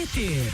Inter.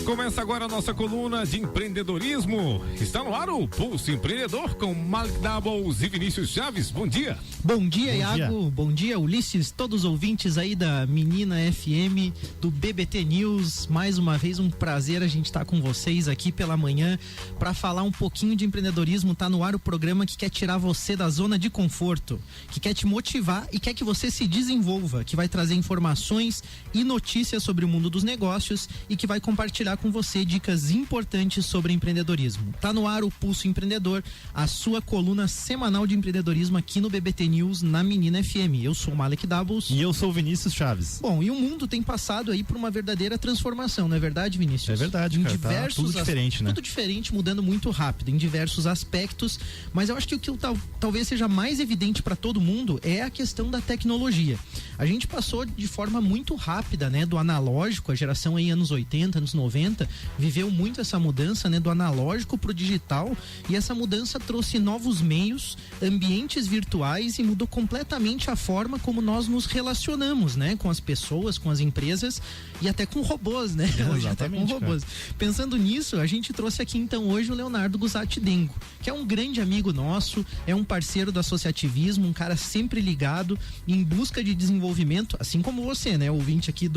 Começa agora a nossa coluna de empreendedorismo. Está no ar o Pulso Empreendedor com Malik Doubles e Vinícius Chaves. Bom dia. Bom dia, Iago. Bom dia, Ulisses. Todos os ouvintes aí da Menina FM, do BBT News. Mais uma vez um prazer a gente estar com vocês aqui pela manhã para falar um pouquinho de empreendedorismo. Tá no ar o programa que quer tirar você da zona de conforto, que quer te motivar e quer que você se desenvolva, que vai trazer informações e notícias sobre o mundo dos negócios e que vai compartilhar com você dicas importantes sobre empreendedorismo. Tá no ar o Pulso Empreendedor, a sua coluna semanal de empreendedorismo aqui no BBT News, na Menina FM. Eu sou o Malik Doubles. E eu sou o Vinícius Chaves. Bom, e o mundo tem passado aí por uma verdadeira transformação, não é verdade, Vinícius? É verdade, cara. Diversos tudo diferente, né? Tudo diferente, mudando muito rápido, em diversos aspectos, mas eu acho que o que talvez seja mais evidente para todo mundo é a questão da tecnologia. A gente passou de forma muito rápida, né, do analógico, a geração aí anos 80, anos 90, viveu muito essa mudança, né, do analógico pro digital, e essa mudança trouxe novos meios, ambientes virtuais e mudou completamente a forma como nós nos relacionamos, né, com as pessoas, com as empresas e até com robôs, né? Hoje até com robôs. Pensando nisso, a gente trouxe aqui então hoje o Leonardo Guzatti Dengo, que é um grande amigo nosso, é um parceiro do associativismo, um cara sempre ligado em busca de desenvolvimento, assim como você, né, ouvinte aqui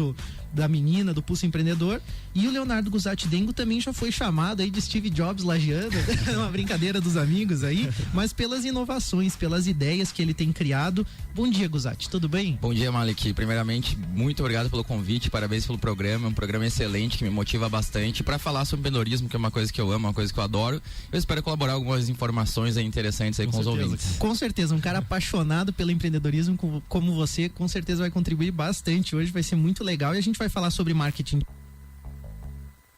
da Menina, do Pulso Empreendedor. E o Leonardo Guzatti Dengo também já foi chamado aí de Steve Jobs lagiano, uma brincadeira dos amigos aí, mas pelas inovações, pelas ideias que ele tem criado. Bom dia, Guzatti, tudo bem? Bom dia, Malik. Primeiramente, muito obrigado pelo convite, parabéns pelo programa, um programa excelente que me motiva bastante para falar sobre empreendedorismo, que é uma coisa que eu amo, uma coisa que eu adoro. Eu espero colaborar com algumas informações aí interessantes aí com os ouvintes. Com certeza, um cara apaixonado pelo empreendedorismo como você, com certeza vai contribuir bastante. Hoje vai ser muito legal e a gente vai falar sobre marketing,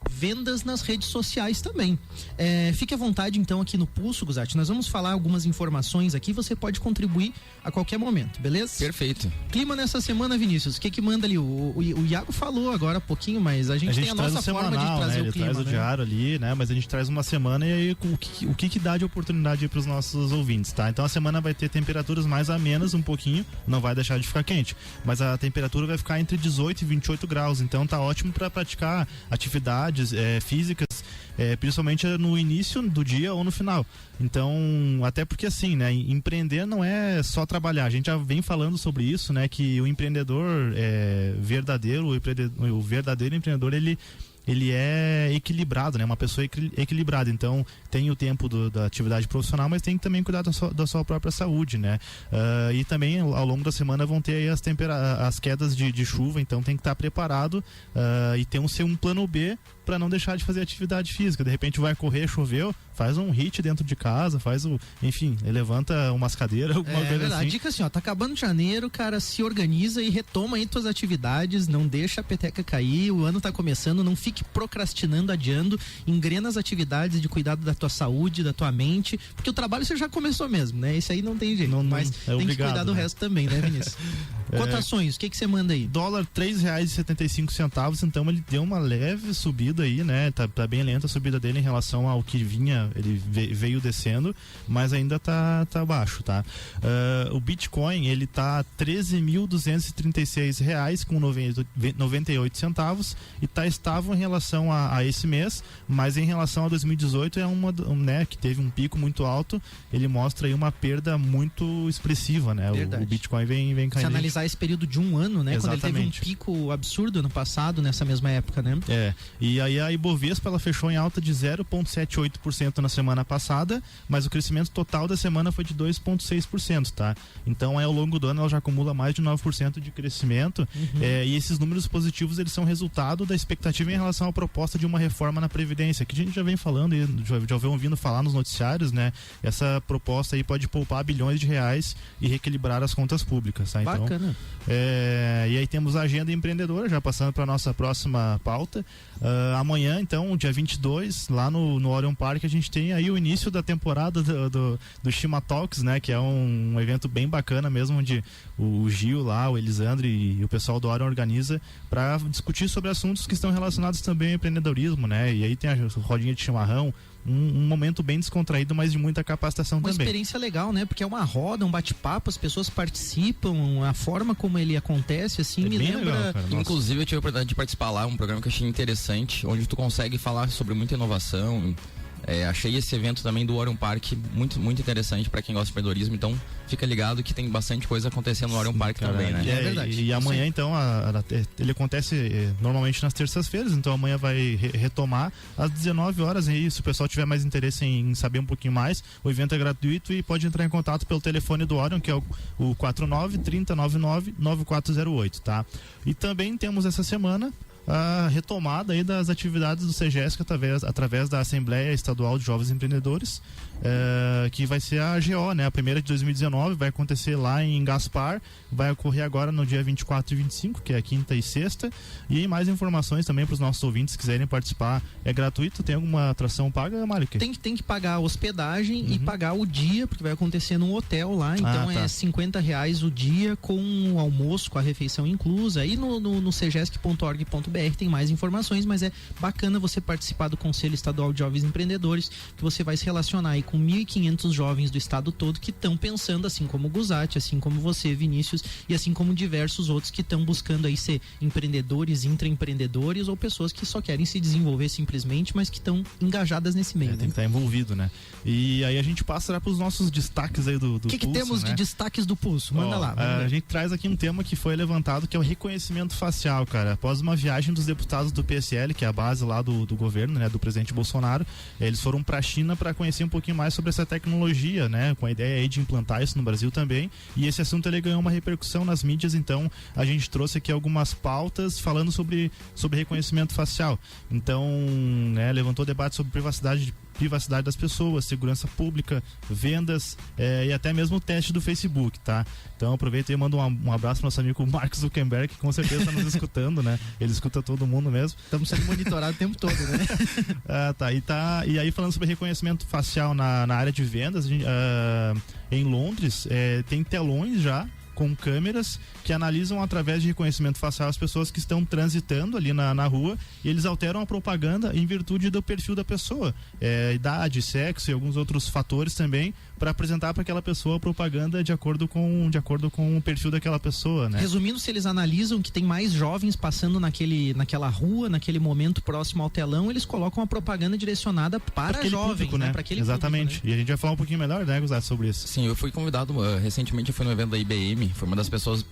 vendas nas redes sociais também. Fique à vontade então aqui no Pulso, Guzatti. Nós vamos falar algumas informações aqui, você pode contribuir a qualquer momento, beleza? Perfeito. Clima nessa semana, Vinícius, o que manda ali? O Iago falou agora há pouquinho, mas a gente tem a nossa forma de trazer, né, o clima, traz o diário ali, né? Mas a gente traz uma semana e aí o que dá de oportunidade para os nossos ouvintes, tá? Então a semana vai ter temperaturas mais amenas um pouquinho, não vai deixar de ficar quente, mas a temperatura vai ficar entre 18 e 28 graus, então tá ótimo para praticar atividades físicas, principalmente no início do dia ou no final. Então, até porque assim, né, empreender não é só trabalhar. A gente já vem falando sobre isso, né, que o empreendedor verdadeiro, o verdadeiro empreendedor, ele é equilibrado, né? Uma pessoa equilibrada. Então, tem o tempo da atividade profissional, mas tem que também cuidar da sua própria saúde, né? E também, ao longo da semana, vão ter aí as quedas de chuva, então tem que estar preparado e ter um plano B para não deixar de fazer atividade física. De repente vai correr, choveu, faz um HIIT dentro de casa, enfim, levanta umas cadeiras, alguma coisa assim. A dica assim, ó, tá acabando janeiro, cara, se organiza e retoma aí tuas atividades, não deixa a peteca cair, o ano tá começando, não fique procrastinando, adiando, engrena as atividades de cuidado da tua saúde, da tua mente, porque o trabalho você já começou mesmo, né? Esse aí não tem jeito, mas tem que cuidar do resto também, né, Vinícius? Cotações, o que você manda aí? Dólar R$3,75, então ele deu uma leve subida aí, né? Tá bem lenta a subida dele em relação ao que vinha, ele veio descendo, mas ainda tá baixo, tá? O Bitcoin, ele tá R$13.236,98 e tá estável em relação a esse mês, mas em relação a 2018 né, que teve um pico muito alto, ele mostra aí uma perda muito expressiva, né? O Bitcoin vem caindo. Se analisar esse período de um ano, né? Exatamente. Quando ele teve um pico absurdo ano passado, nessa mesma época, né? E aí a Ibovespa, ela fechou em alta de 0,78% na semana passada, mas o crescimento total da semana foi de 2,6%, tá? Então, ao longo do ano, ela já acumula mais de 9% de crescimento, e esses números positivos, eles são resultado da expectativa em relação à proposta de uma reforma na Previdência, que a gente já vem falando e já vem ouvindo falar nos noticiários, né? Essa proposta aí pode poupar bilhões de reais e reequilibrar as contas públicas, tá? Então, bacana. E aí temos a agenda empreendedora, já passando para nossa próxima pauta. Amanhã, então, dia 22, lá no Orion Park, a gente tem aí o início da temporada do Shima Talks, né? Que é um evento bem bacana mesmo, onde o Gil lá, o Elisandro e o pessoal do Orion organiza para discutir sobre assuntos que estão relacionados também ao empreendedorismo, né? E aí tem a rodinha de chimarrão, um momento bem descontraído, mas de muita capacitação uma também. Experiência legal, né? Porque é uma roda, um bate-papo, as pessoas participam, a forma como ele acontece, assim, me lembra... Legal, inclusive, eu tive a oportunidade de participar lá, um programa que eu achei interessante, onde tu consegue falar sobre muita inovação. Achei esse evento também do Orion Park muito, muito interessante para quem gosta de empreendedorismo, então fica ligado que tem bastante coisa acontecendo no Orion Park também, né? É verdade. E amanhã, então, ele acontece normalmente nas terças-feiras, então amanhã vai retomar às 19 horas. E se o pessoal tiver mais interesse em saber um pouquinho mais, o evento é gratuito e pode entrar em contato pelo telefone do Orion, que é o 49-3099-9408, tá? E também temos essa semana a retomada aí das atividades do CEGESC através da Assembleia Estadual de Jovens Empreendedores, que vai ser a AGO, né? A primeira de 2019 vai acontecer lá em Gaspar, vai ocorrer agora no dia 24 e 25, que é quinta e sexta. E mais informações também para os nossos ouvintes, se quiserem participar, é gratuito. Tem alguma atração paga, Malik? Tem que pagar a hospedagem e pagar o dia, porque vai acontecer num hotel lá, então é R$50 o dia, com o almoço, com a refeição inclusa. Aí no cegesc.org.br tem mais informações, mas é bacana você participar do Conselho Estadual de Jovens Empreendedores, que você vai se relacionar aí com 1.500 jovens do estado todo que estão pensando, assim como o Guzatti, assim como você, Vinícius, e assim como diversos outros que estão buscando aí ser empreendedores, intraempreendedores ou pessoas que só querem se desenvolver simplesmente, mas que estão engajadas nesse meio. Tem que estar envolvido, né? E aí a gente passa para os nossos destaques aí do que Pulso, temos, né, de destaques do Pulso? Manda lá. A gente traz aqui um tema que foi levantado, que é o reconhecimento facial, cara. Após uma viagem dos deputados do PSL, que é a base lá do governo, né, do presidente Bolsonaro, eles foram para a China para conhecer um pouquinho mais sobre essa tecnologia, né, com a ideia aí de implantar isso no Brasil também. E esse assunto ele ganhou uma repercussão nas mídias, então a gente trouxe aqui algumas pautas falando sobre reconhecimento facial. Então, né, levantou debate sobre privacidade das pessoas, segurança pública, vendas e até mesmo o teste do Facebook, tá? Então aproveita e manda um abraço pro nosso amigo Mark Zuckerberg, que com certeza está nos escutando, né? Ele escuta todo mundo mesmo. Estamos sendo monitorados o tempo todo, né? E aí falando sobre reconhecimento facial na área de vendas, em Londres tem telões já com câmeras que analisam através de reconhecimento facial as pessoas que estão transitando ali na rua, e eles alteram a propaganda em virtude do perfil da pessoa, idade, sexo e alguns outros fatores também, para apresentar para aquela pessoa a propaganda de acordo com o perfil daquela pessoa, né? Resumindo, se eles analisam que tem mais jovens passando naquela rua, naquele momento próximo ao telão, eles colocam a propaganda direcionada para jovens, público, né? Para aquele exatamente. público, né? E a gente vai falar um pouquinho melhor, né, Guzatti, sobre isso. Sim, eu fui convidado recentemente, eu fui no evento da IBM, foi uma das pessoas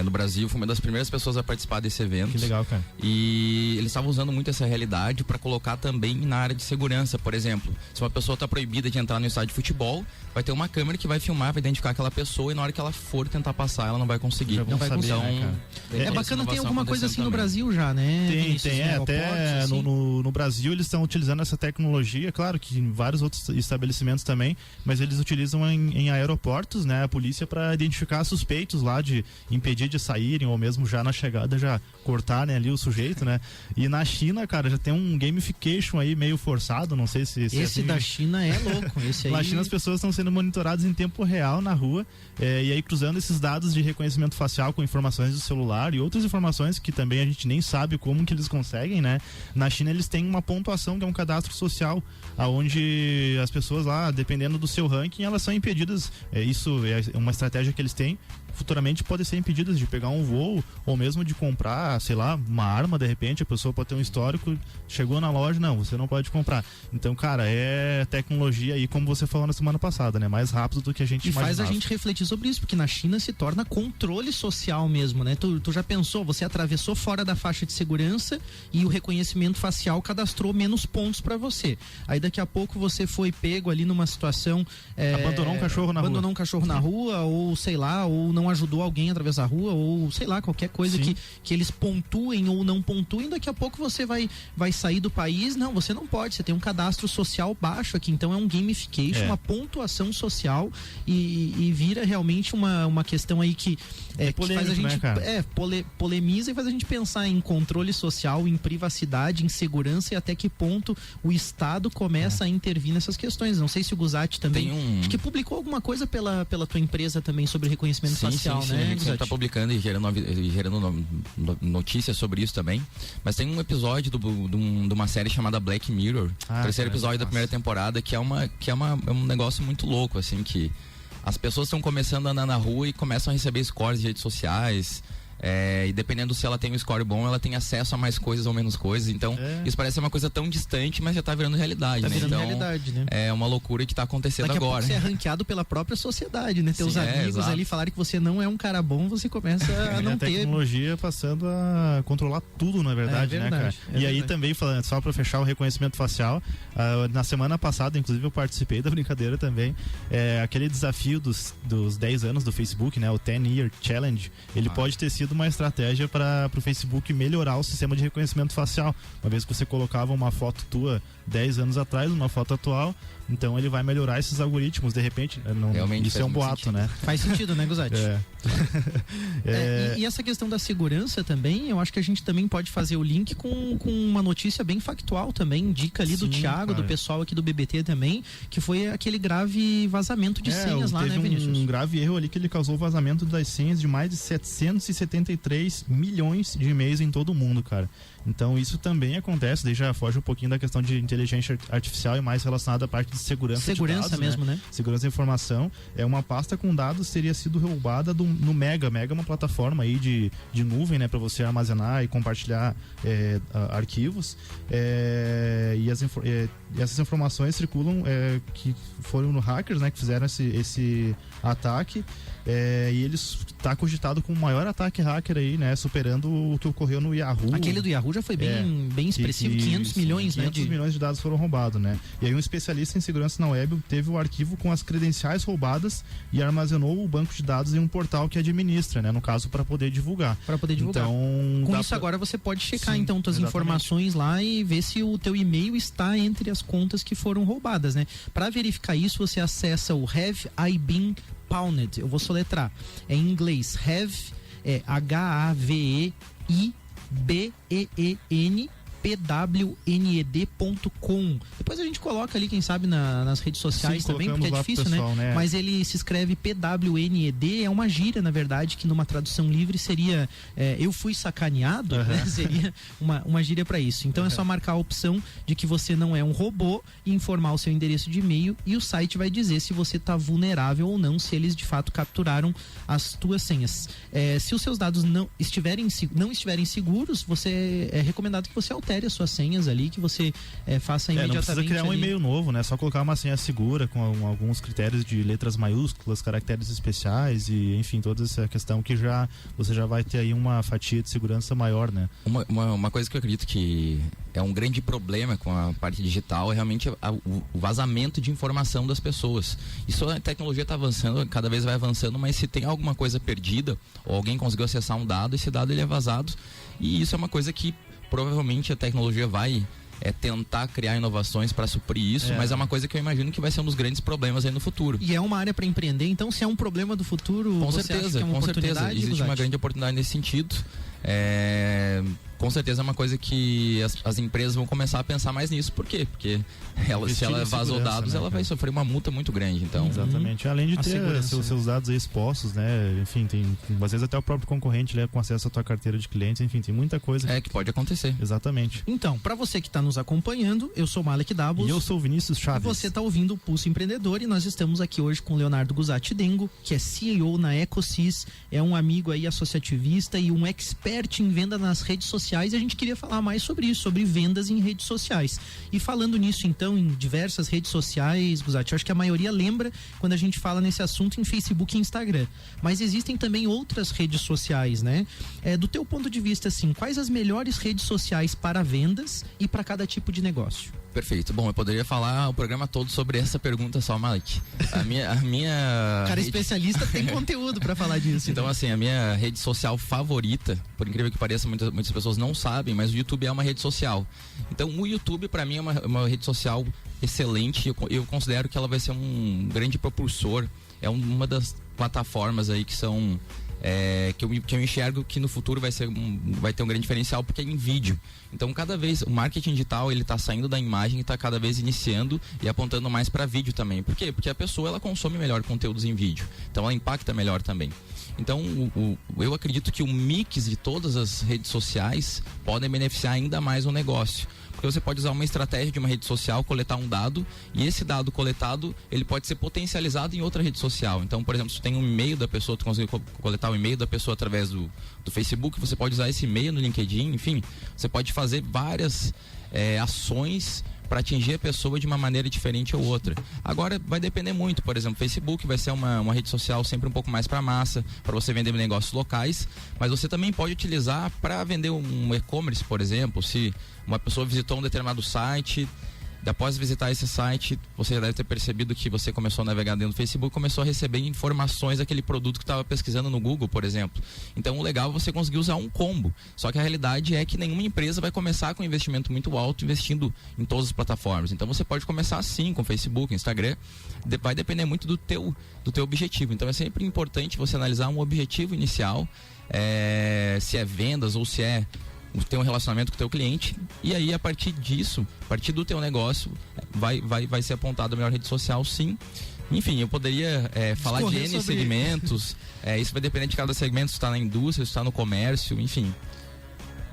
no Brasil, fui uma das primeiras pessoas a participar desse evento. Que legal, cara. E eles estavam usando muito essa realidade para colocar também na área de segurança. Por exemplo, se uma pessoa está proibida de entrar no estádio de futebol, vai ter uma câmera que vai filmar, vai identificar aquela pessoa, e na hora que ela for tentar passar, ela não vai conseguir. Não vai conseguir. Então, é bacana, tem alguma coisa assim também no Brasil já, né? Tem, até assim. no Brasil eles estão utilizando essa tecnologia, claro que em vários outros estabelecimentos também, mas eles utilizam em aeroportos, né, a polícia, para identificar suspeitos lá, de impedir de saírem, ou mesmo já na chegada já cortar, né, ali o sujeito, né? E na China, cara, já tem um gamification aí meio forçado, não sei se esse assim, da China é louco. Esse aí... Na China as pessoas estão sendo monitoradas em tempo real na rua, e aí cruzando esses dados de reconhecimento facial com informações do celular e outras informações que também a gente nem sabe como que eles conseguem, né? Na China eles têm uma pontuação, que é um cadastro social, aonde as pessoas lá, dependendo do seu ranking, elas são impedidas, isso é uma estratégia que eles têm, futuramente podem ser impedidas de pegar um voo, ou mesmo de comprar, sei lá, uma arma. De repente a pessoa pode ter um histórico, chegou na loja, não, você não pode comprar. Então, cara, é tecnologia aí, como você falou na semana passada, né? Mais rápido do que a gente imaginava. E faz a gente refletir sobre isso, porque na China se torna controle social mesmo, né? Tu já pensou, você atravessou fora da faixa de segurança e o reconhecimento facial cadastrou menos pontos para você. Aí daqui a pouco você foi pego ali numa situação... abandonou um cachorro na rua, ou sei lá, ou não ajudou alguém a atravessar a rua, ou sei lá, qualquer coisa que eles pontuem ou não pontuem, daqui a pouco você vai sair do país. Não, você não pode, você tem um cadastro social baixo aqui, então é um gamification, uma pontuação social, e vira realmente uma questão aí que faz a gente, né, polemiza e faz a gente pensar em controle social, em privacidade, em segurança, e até que ponto o Estado começa a intervir nessas questões. Não sei se o Guzatti também acho que publicou alguma coisa pela tua empresa também sobre reconhecimento facial, sim, né? A gente está publicando e gerando notícias sobre isso também. Mas tem um episódio de uma série chamada Black Mirror, terceiro episódio da primeira temporada, que é um negócio muito louco, assim, que as pessoas estão começando a andar na rua e começam a receber scores de redes sociais. E dependendo se ela tem um score bom, ela tem acesso a mais coisas ou menos coisas. Então, isso parece uma coisa tão distante, mas já tá virando realidade, né? Virando então, realidade, né? É uma loucura que tá acontecendo Daqui a agora. Pouco você é ranqueado pela própria sociedade, né? Teus amigos ali falarem que você não é um cara bom, você começa a não ter. A tecnologia passando a controlar tudo, na verdade, né, cara? E aí também, falando, só pra fechar o reconhecimento facial, na semana passada, inclusive, eu participei da brincadeira também. Aquele desafio dos 10 anos do Facebook, né? O 10-Year Challenge, ele pode ter sido uma estratégia para o Facebook melhorar o sistema de reconhecimento facial. Uma vez que você colocava uma foto tua 10 anos atrás, uma foto atual, então ele vai melhorar esses algoritmos, de repente. Realmente isso é um boato, sentido, né? Faz sentido, né, Guzatti? E essa questão da segurança também, eu acho que a gente também pode fazer o link com uma notícia bem factual também, dica ali do Thiago, do pessoal aqui do BBT também, que foi aquele grave vazamento de senhas lá, né, Vinícius? Um grave erro ali que ele causou o vazamento das senhas de mais de 773 milhões de e-mails em todo o mundo, cara. Então isso também acontece, daí já foge um pouquinho da questão de inteligência artificial e mais relacionado à parte de segurança de dados, mesmo, né? Segurança da informação. Uma pasta com dados teria sido roubada no Mega. Mega é uma plataforma aí de nuvem, né, para você armazenar e compartilhar arquivos. E essas informações circulam que foram hackers, né, que fizeram esse ataque. E eles tá cogitado como o maior ataque hacker aí, né, superando o que ocorreu no Yahoo. Aquele do Yahoo já foi bem expressivo, 500 milhões, 500 milhões de dados foram roubados, né? E aí um especialista em segurança na web teve o arquivo com as credenciais roubadas e armazenou o banco de dados em um portal que administra, né, no caso, para poder divulgar. Então, com isso agora você pode checar então tuas informações lá e ver se o teu e-mail está entre as contas que foram roubadas, né? Para verificar isso, você acessa o Have I Been Pwned. Eu vou soletrar. É em inglês. Have HAVEIBEEN pwned.com. Depois a gente coloca ali, quem sabe, nas redes sociais também, porque é difícil, pessoal, né? Mas ele se escreve PWNED, é uma gíria, na verdade, que numa tradução livre seria eu fui sacaneado, né? Seria uma gíria para isso. Então é só marcar a opção de que você não é um robô e informar o seu endereço de e-mail e o site vai dizer se você está vulnerável ou não, se eles de fato capturaram as tuas senhas. Se os seus dados não estiverem seguros, é recomendado que você altere as suas senhas ali, que você faça imediatamente. Não precisa criar um e-mail novo, né? Só colocar uma senha segura com alguns critérios de letras maiúsculas, caracteres especiais e, enfim, toda essa questão que você já vai ter aí uma fatia de segurança maior, né? Uma coisa que eu acredito que é um grande problema com a parte digital é realmente o vazamento de informação das pessoas. Isso, a tecnologia está avançando, cada vez vai avançando, mas se tem alguma coisa perdida ou alguém conseguiu acessar um dado, esse dado ele é vazado, e isso é uma coisa que provavelmente a tecnologia vai tentar criar inovações para suprir isso, mas é uma coisa que eu imagino que vai ser um dos grandes problemas aí no futuro. E é uma área para empreender, então se é um problema do futuro, com certeza, com certeza existe uma grande oportunidade nesse sentido. Com certeza é uma coisa que as empresas vão começar a pensar mais nisso. Por quê? Porque se ela vazou dados, né, ela vai sofrer uma multa muito grande. Então, exatamente. Além de ter seus dados aí expostos, né? Enfim, às vezes até o próprio concorrente com acesso à tua carteira de clientes. Enfim, tem muita coisa que pode acontecer. Exatamente. Então, para você que está nos acompanhando, eu sou Malek Dabos. E eu sou o Vinícius Chaves. E você está ouvindo o Pulso Empreendedor e nós estamos aqui hoje com o Leonardo Guzatti Dengo, que é CEO na Ecosys, é um amigo aí associativista e um expert em venda nas redes sociais, e a gente queria falar mais sobre isso, sobre vendas em redes sociais. E falando nisso, então, em diversas redes sociais, Guzatti, eu acho que a maioria lembra quando a gente fala nesse assunto em Facebook e Instagram. Mas existem também outras redes sociais, né? Do teu ponto de vista, assim, quais as melhores redes sociais para vendas e para cada tipo de negócio? Perfeito. Bom, eu poderia falar o programa todo sobre essa pergunta só, Malek. A minha cara especialista tem conteúdo para falar disso. Então, assim, a minha rede social favorita, por incrível que pareça, muitas pessoas não sabem, mas o YouTube é uma rede social. Então, o YouTube, para mim, é uma rede social excelente. Eu considero que ela vai ser um grande propulsor. É uma das plataformas aí que são que eu enxergo que no futuro vai ter um grande diferencial, porque é em vídeo. Então, cada vez o marketing digital, ele está saindo da imagem e está cada vez iniciando e apontando mais para vídeo também. Por quê? Porque a pessoa, ela consome melhor conteúdos em vídeo. Então, ela impacta melhor também. Então, eu acredito que o mix de todas as redes sociais podem beneficiar ainda mais o negócio. Porque você pode usar uma estratégia de uma rede social, coletar um dado, e esse dado coletado, ele pode ser potencializado em outra rede social. Então, por exemplo, se tem um e-mail da pessoa, tu consegue coletar o e-mail da pessoa através do Facebook, você pode usar esse e-mail no LinkedIn, enfim, você pode fazer várias ações para atingir a pessoa de uma maneira diferente ou outra. Agora vai depender muito, por exemplo, Facebook vai ser uma rede social sempre um pouco mais para massa, para você vender negócios locais, mas você também pode utilizar para vender um e-commerce, por exemplo. Se uma pessoa visitou um determinado site, após visitar esse site, você já deve ter percebido que você começou a navegar dentro do Facebook, começou a receber informações daquele produto que estava pesquisando no Google, por exemplo. Então, o legal é você conseguir usar um combo. Só que a realidade é que nenhuma empresa vai começar com um investimento muito alto, investindo em todas as plataformas. Então, você pode começar assim, com Facebook, Instagram. Vai depender muito do teu objetivo. Então, é sempre importante você analisar um objetivo inicial, se é vendas ou se é ter um relacionamento com o teu cliente, e aí a partir disso, a partir do teu negócio, vai ser apontado a melhor rede social, sim. Enfim, eu poderia falar de N segmentos, isso vai depender de cada segmento, se está na indústria, se está no comércio, enfim.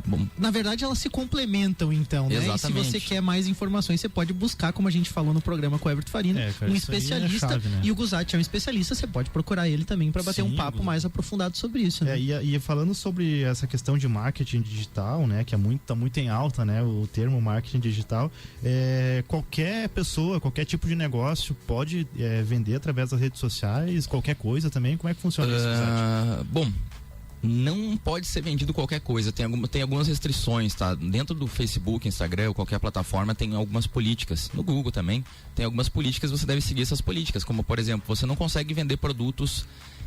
Bom. Na verdade, elas se complementam, então, né? Exatamente. E se você quer mais informações, você pode buscar, como a gente falou no programa com o Everton Farina, um especialista. Chave, né? E o Guzatti é um especialista, você pode procurar ele também para bater um papo mais aprofundado sobre isso, né? E falando sobre essa questão de marketing digital, né? Que tá muito em alta, né? O termo marketing digital. Qualquer pessoa, qualquer tipo de negócio pode vender através das redes sociais, qualquer coisa também. Como é que funciona isso, Guzatti? Bom, não pode ser vendido qualquer coisa, tem algumas restrições, tá? Dentro do Facebook, Instagram ou qualquer plataforma tem algumas políticas, no Google também tem algumas políticas, você deve seguir essas políticas, como por exemplo, você não consegue vender produtos,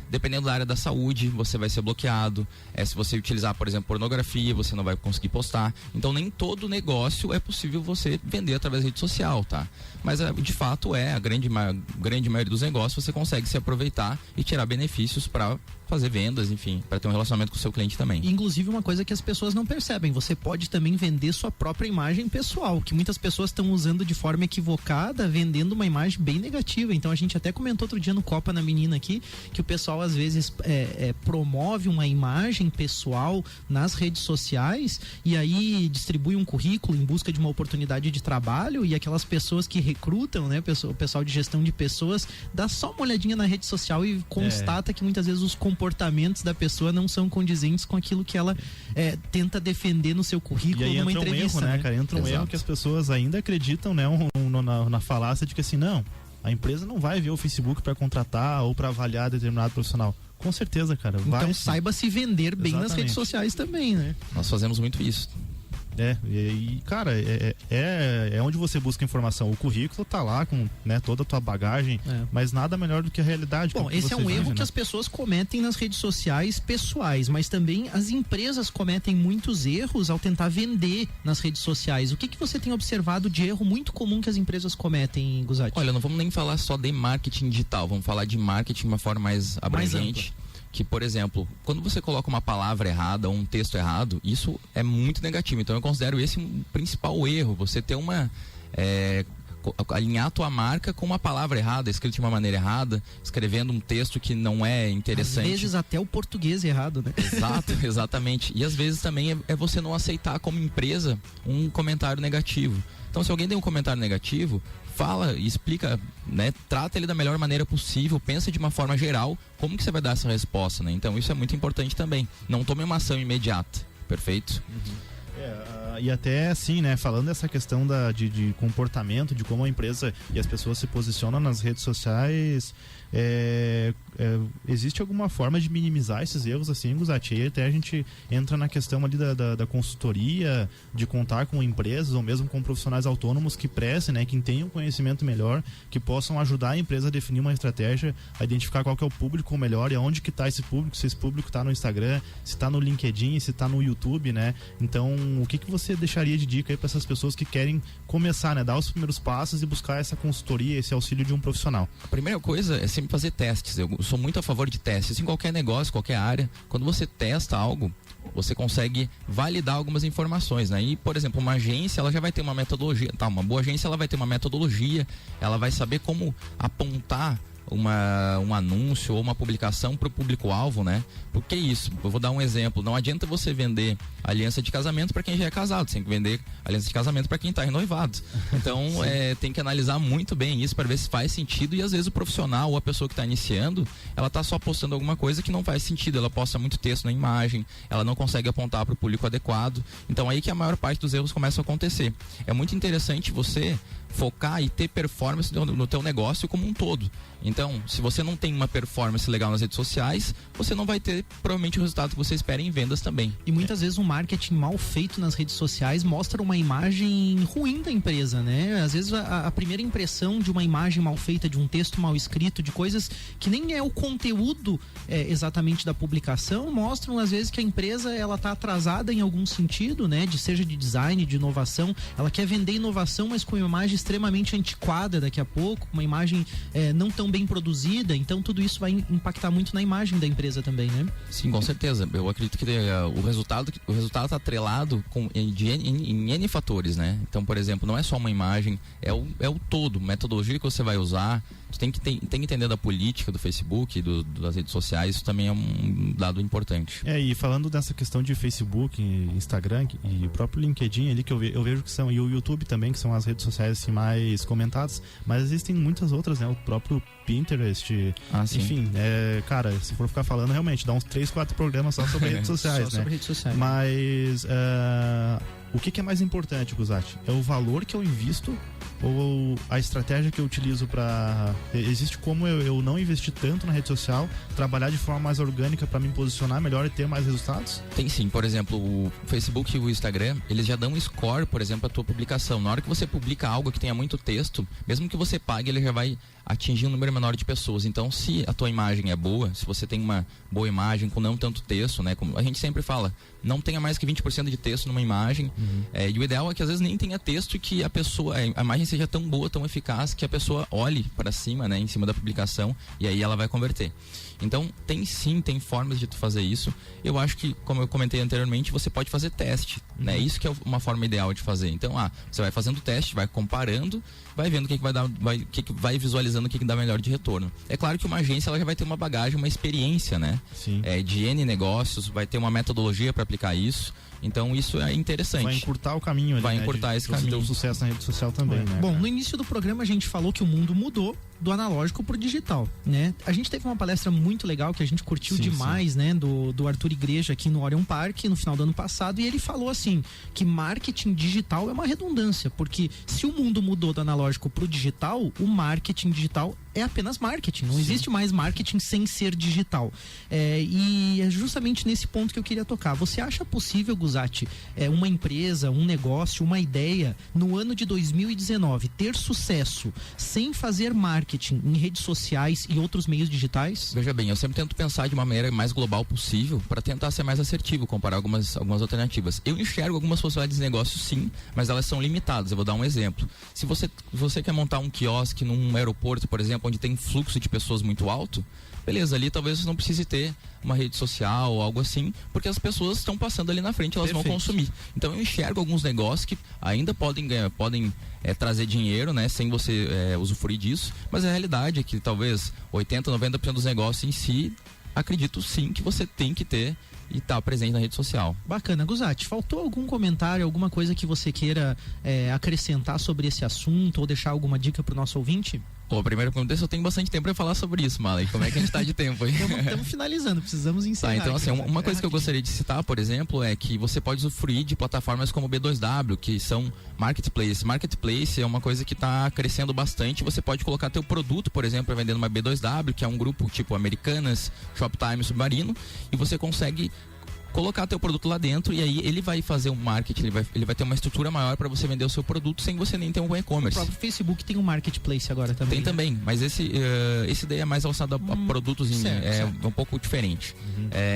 dependendo da área da saúde, você vai ser bloqueado. Se você utilizar, por exemplo, pornografia, você não vai conseguir postar. Então, nem todo negócio é possível você vender através da rede social, tá? Mas, de fato, a grande maioria dos negócios você consegue se aproveitar e tirar benefícios para fazer vendas, enfim, para ter um relacionamento com o seu cliente também. Inclusive, uma coisa que as pessoas não percebem, você pode também vender sua própria imagem pessoal, que muitas pessoas estão usando de forma equivocada, vendendo uma imagem bem negativa. Então, a gente até comentou outro dia no Copa na Menina aqui, que o pessoal às vezes promove uma imagem pessoal nas redes sociais e aí distribui um currículo em busca de uma oportunidade de trabalho, e aquelas pessoas que recrutam, né, o pessoal de gestão de pessoas, dá só uma olhadinha na rede social e constata que muitas vezes os comportamentos da pessoa não são condizentes com aquilo que ela tenta defender no seu currículo, numa entrevista. Um erro, né, cara? Entra um erro que as pessoas ainda acreditam, né, na falácia de que assim, não, a empresa não vai ver o Facebook para contratar ou para avaliar determinado profissional. Com certeza, cara. Então saiba se vender bem nas redes sociais também, né? Nós fazemos muito isso. Cara, é onde você busca informação. O currículo tá lá com, né, toda a tua bagagem, mas nada melhor do que a realidade. Bom, esse é um erro que as pessoas cometem nas redes sociais pessoais, mas também as empresas cometem muitos erros ao tentar vender nas redes sociais. O que você tem observado de erro muito comum que as empresas cometem, Guzatti? Olha, não vamos nem falar só de marketing digital, vamos falar de marketing de uma forma mais abrangente. Que, por exemplo, quando você coloca uma palavra errada ou um texto errado, isso é muito negativo. Então eu considero esse um principal erro. Você ter alinhar a tua marca com uma palavra errada, escrita de uma maneira errada, escrevendo um texto que não é interessante. Às vezes até o português errado, né? Exato, exatamente. E às vezes também é você não aceitar como empresa um comentário negativo. Então, se alguém tem um comentário negativo, fala, explica, né? Trata ele da melhor maneira possível, pensa de uma forma geral como que você vai dar essa resposta, né? Então, isso é muito importante também. Não tome uma ação imediata, perfeito? E até assim, né, falando dessa questão de comportamento, de como a empresa e as pessoas se posicionam nas redes sociais, existe alguma forma de minimizar esses erros assim, Guzatti? E até a gente entra na questão ali da consultoria, de contar com empresas ou mesmo com profissionais autônomos que prestem, né, que tenham conhecimento melhor, que possam ajudar a empresa a definir uma estratégia, a identificar qual que é o público melhor e aonde que está esse público, se esse público está no Instagram, se está no LinkedIn, se está no YouTube, né? Então, o que você deixaria de dica aí para essas pessoas que querem começar, né, dar os primeiros passos e buscar essa consultoria, esse auxílio de um profissional? A primeira coisa é sempre fazer testes. Eu sou muito a favor favor de testes. Em qualquer negócio, qualquer área, quando você testa algo, você consegue validar algumas informações, né? E, por exemplo, uma agência, ela já vai ter uma metodologia, tá? Uma boa agência, ela vai ter uma metodologia, ela vai saber como apontar um anúncio ou uma publicação para o público-alvo, né? Porque isso, eu vou dar um exemplo, não adianta você vender aliança de casamento para quem já é casado, você tem que vender aliança de casamento para quem está em noivado. Então, tem que analisar muito bem isso para ver se faz sentido, e às vezes o profissional ou a pessoa que está iniciando, ela está só postando alguma coisa que não faz sentido, ela posta muito texto na imagem, ela não consegue apontar para o público adequado, então aí que a maior parte dos erros começam a acontecer. É muito interessante você focar e ter performance no teu negócio como um todo. Então, se você não tem uma performance legal nas redes sociais, você não vai ter provavelmente o resultado que você espera em vendas também. E muitas vezes um marketing mal feito nas redes sociais mostra uma imagem ruim da empresa, né? Às vezes a primeira impressão de uma imagem mal feita, de um texto mal escrito, de coisas que nem é o conteúdo exatamente da publicação, mostram às vezes que a empresa ela tá atrasada em algum sentido, né? Seja de design, de inovação, ela quer vender inovação, mas com uma imagem extremamente antiquada daqui a pouco, uma imagem não tão bem produzida, então tudo isso vai impactar muito na imagem da empresa também, né? Sim, com certeza. Eu acredito que o resultado está atrelado em N fatores, né? Então, por exemplo, não é só uma imagem, é o todo, metodologia que você vai usar, você tem que entender da política do Facebook, das redes sociais, isso também é um dado importante. E falando dessa questão de Facebook, Instagram e o próprio LinkedIn ali, que eu vejo que são, e o YouTube também, que são as redes sociais assim, mais comentadas, mas existem muitas outras, né? O próprio Pinterest, enfim, cara, se for ficar falando, realmente, dá uns 3, 4 programas só sobre redes sociais, só sobre redes sociais. Mas o que é mais importante, Guzatti? É o valor que eu invisto ou a estratégia que eu utilizo para... Existe como eu não investir tanto na rede social, trabalhar de forma mais orgânica para me posicionar melhor e ter mais resultados? Tem sim, por exemplo, o Facebook e o Instagram, eles já dão um score, por exemplo, à tua publicação. Na hora que você publica algo que tenha muito texto, mesmo que você pague, ele já vai atingir um número menor de pessoas. Então, se a tua imagem é boa, se você tem uma boa imagem com não tanto texto, né? Como a gente sempre fala, não tenha mais que 20% de texto numa imagem. E o ideal é que às vezes nem tenha texto e que a imagem seja tão boa, tão eficaz, que a pessoa olhe para cima, né? Em cima da publicação, e aí ela vai converter. Então, tem formas de tu fazer isso. Eu acho que, como eu comentei anteriormente, você pode fazer teste, né? Isso que é uma forma ideal de fazer. Então, você vai fazendo teste, vai comparando, vai vendo o que vai dar, vai visualizando o que dá melhor de retorno. É claro que uma agência ela já vai ter uma bagagem, uma experiência, né? Sim. De N negócios, vai ter uma metodologia para aplicar isso. Então isso é interessante. Vai encurtar o caminho ali, vai encurtar esse caminho. Ter um sucesso na rede social também, né? Bom, no início do programa a gente falou que o mundo mudou do analógico pro digital, né? A gente teve uma palestra muito legal que a gente curtiu demais, né? Do Arthur Igreja aqui no Orion Park no final do ano passado, e ele falou assim, que marketing digital é uma redundância, porque se o mundo mudou do analógico pro digital, o marketing digital é apenas marketing, não existe mais marketing sem ser digital. E é justamente nesse ponto que eu queria tocar. Você acha possível, Guzatti, uma empresa, um negócio, uma ideia, no ano de 2019, ter sucesso sem fazer marketing em redes sociais e outros meios digitais? Veja bem, eu sempre tento pensar de uma maneira mais global possível para tentar ser mais assertivo, comparar algumas alternativas. Eu enxergo algumas possibilidades de negócio, sim, mas elas são limitadas. Eu vou dar um exemplo. Se você quer montar um quiosque num aeroporto, por exemplo, onde tem fluxo de pessoas muito alto, beleza, ali talvez você não precise ter uma rede social ou algo assim, porque as pessoas estão passando ali na frente, elas vão consumir. Então eu enxergo alguns negócios que ainda podem trazer dinheiro, né, sem você usufruir disso, mas a realidade é que talvez 80%, 90% dos negócios em si, acredito sim que você tem que ter e estar presente na rede social. Bacana. Guzatti, faltou algum comentário, alguma coisa que você queira acrescentar sobre esse assunto ou deixar alguma dica para o nosso ouvinte? A primeira pergunta é se eu tenho bastante tempo para falar sobre isso, Malek. Como é que a gente está de tempo aí? Estamos finalizando, precisamos encerrar. Então, assim, uma coisa que eu gostaria de citar, por exemplo, é que você pode usufruir de plataformas como o B2W, que são marketplace. Marketplace é uma coisa que está crescendo bastante. Você pode colocar teu produto, por exemplo, para vender numa B2W, que é um grupo tipo Americanas, Shoptime, Submarino, e você consegue colocar teu produto lá dentro e aí ele vai fazer um marketing, ele vai ter uma estrutura maior para você vender o seu produto sem você nem ter um e-commerce. O próprio Facebook tem um marketplace agora também. Tem também, mas esse daí é mais alçado a produtos, certo. Um pouco diferente.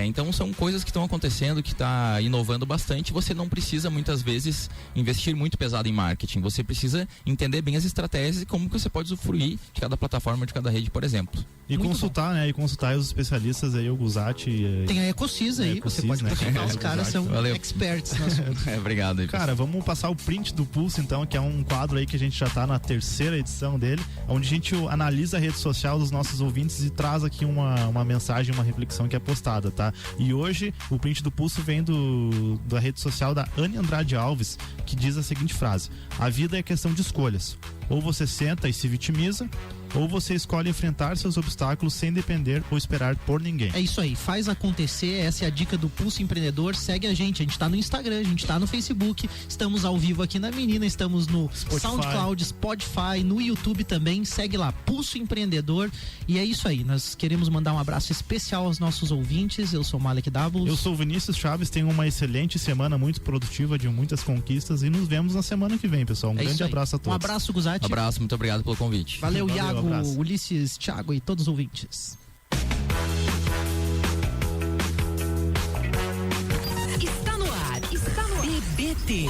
Então são coisas que estão acontecendo, que está inovando bastante. Você não precisa muitas vezes investir muito pesado em marketing. Você precisa entender bem as estratégias e como que você pode usufruir de cada plataforma, de cada rede, por exemplo. E Muito consultar, né? E consultar os especialistas aí, o Guzatti. Tem a Ecosis aí, você pode consultar, os caras são experts no assunto. Obrigado aí. Cara, vamos passar o print do Pulso então, que é um quadro aí que a gente já tá na 3ª edição dele, onde a gente analisa a rede social dos nossos ouvintes e traz aqui uma mensagem, uma reflexão que é postada, tá? E hoje o print do Pulso vem da rede social da Anne Andrade Alves, que diz a seguinte frase: a vida é questão de escolhas. Ou você senta e se vitimiza, ou você escolhe enfrentar seus obstáculos sem depender ou esperar por ninguém. É isso aí, faz acontecer, essa é a dica do Pulso Empreendedor. Segue a gente tá no Instagram, a gente tá no Facebook, estamos ao vivo aqui na Menina, estamos no SoundCloud, Spotify, no YouTube também. Segue lá, Pulso Empreendedor. E é isso aí, nós queremos mandar um abraço especial aos nossos ouvintes. Eu sou o Malek Davos. Eu sou o Vinícius Chaves, tenho uma excelente semana, muito produtiva, de muitas conquistas, e nos vemos na semana que vem, pessoal. Um grande abraço a todos. Um abraço, Guzatti. Abraço, muito obrigado pelo convite. Valeu, Iago, Ulisses, Thiago e todos os ouvintes. Está no ar. BBT.